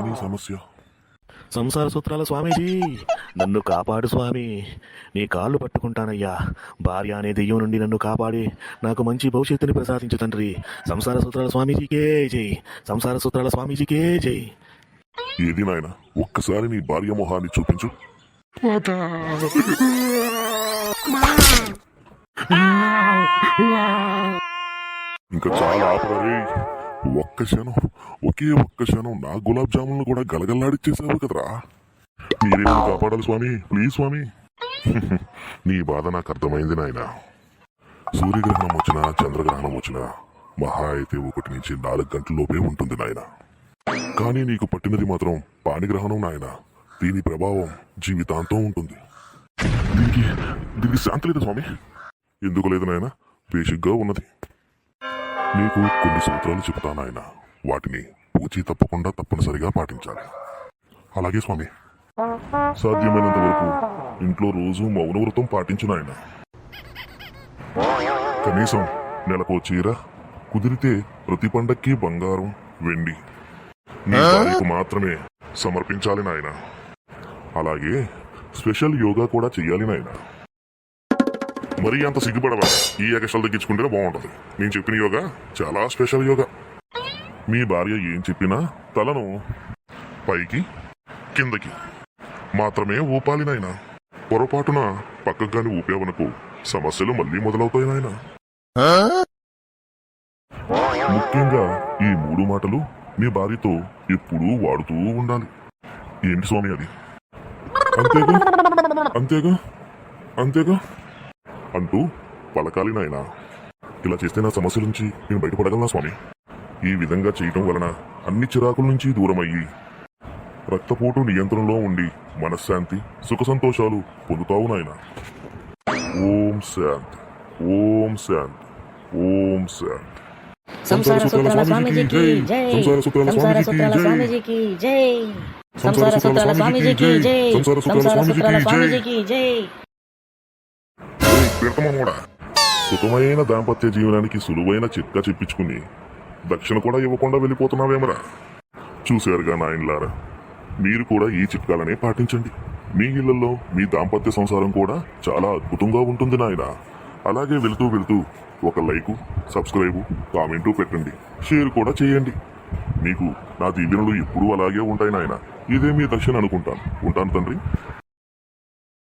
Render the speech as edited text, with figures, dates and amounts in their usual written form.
నీ సమస్య? సంసార సూత్రాల స్వామీజీ, నన్ను కాపాడు స్వామి. నీ కాళ్ళు పట్టుకుంటానయ్యా. భార్య అనే దెయ్యం నుండి నన్ను కాపాడి నాకు మంచి భవిష్యత్తుని ప్రసాదించు తండ్రి. సంసార సూత్రాల స్వామీజీకే జై. సంసార సూత్రాల స్వామీజీకే జై. ఏది నాయన, ఒక్కసారి నీ భార్య మొహాన్ని చూపించు. ఇంకా చాలా ఆపరే. ఒక్క క్షణం, ఒకే ఒక్క క్షణం నా గులాబ్ జాములను కూడా గలగల్లాడిచ్చేసావు కదరా. మీరే నన్ను కాపాడాలి స్వామి, ప్లీజ్ స్వామి. నీ బాధ నాకు అర్థమైంది నాయన. సూర్యగ్రహణం వచ్చినా చంద్రగ్రహణం వచ్చినా మహా అయితే 1 నుంచి 4 గంటల్లోపే ఉంటుంది నాయన. కానీ నీకు పట్టినది మాత్రం పాణిగ్రహణం నాయన. దీని ప్రభావం జీవితాంతం ఉంటుంది. దీనికి శాంతి లేదు స్వామి. ఎందుకు లేదు నాయన, బేసిక్గా ఉన్నది. నీకు కొన్ని సూత్రాలు చెబుతా నాయన. వాటిని పూచి తప్పకుండా తప్పనిసరిగా పాటించాలి. అలాగే స్వామి. సాధ్యమైనంత వరకు ఇంట్లో రోజు మౌనవ్రతం పాటించు నాయన. కనీసం నెలకో చీర, కుదిరితే ప్రతి పండక్కి బంగారం, వెండి నీ భార్యకు మాత్రమే సమర్పించాలి నాయన. అలాగే స్పెషల్ యోగా కూడా చెయ్యాలి నాయన. మరీ అంత సిగ్గుపడవా. ఈ ఎగస్ట్రాలు తగ్గించుకుంటేనే బాగుంటది. నేను చెప్పిన యోగా చాలా స్పెషల్ యోగా. మీ భార్య ఏం చెప్పినా తలను పైకి కిందకి మాత్రమే ఊపాలి నాయన. పొరపాటున పక్కకు గాని ఊపేవనకు సమస్యలు మళ్ళీ మొదలవుతాయి నాయన. ముఖ్యంగా ఈ 3 మాటలు మీ భార్యతో ఎప్పుడూ వాడుతూ ఉండాలి. ఏంటి స్వామి అది? అంతేగా అంతేగా అంతేగా అంటూ పలకాలి నాయన. ఇలా చేస్తే నా సమస్యల నుంచి నేను బయటపడగలనా స్వామి? ఈ విధంగా చేయటం వలన అన్ని చిరాకుల నుంచి దూరం అయ్యి రక్తపోటు నియంత్రణలో ఉండి మనశ్శాంతి, సుఖ సంతోషాలు పొందుతావు నాయన. ఓం శాంతి, ఓం శాంతి, ఓం శాంతి. సంసార సూత్రాల స్వామీజీకి జై. సంసార సూత్రాల స్వామీజీకి జై. సంసార సూత్రాల స్వామీజీకి జై. సంసార సూత్రాల స్వామీజీకి జై. సుఖమైన దాంపత్య జీవనానికి సులువైన చిట్కా చెప్పించుకుని దక్షిణ కూడా ఇవ్వకుండా వెళ్ళిపోతున్నావేమరా. చూశారుగా నాయనలారా, మీరు కూడా ఈ చిట్కాలనే పాటించండి. మీ ఇళ్లలో మీ దాంపత్య సంసారం కూడా చాలా అద్భుతంగా ఉంటుంది నాయన. అలాగే వెళుతూ వెళుతూ ఒక లైకు, సబ్స్క్రైబు, కామెంటు పెట్టండి. షేర్ కూడా చేయండి. మీకు నా దీవెనలు ఎప్పుడూ అలాగే ఉంటాయి నాయన. ఇదే మీ దక్షిణ అనుకుంటాను. ఉంటాను తండ్రి.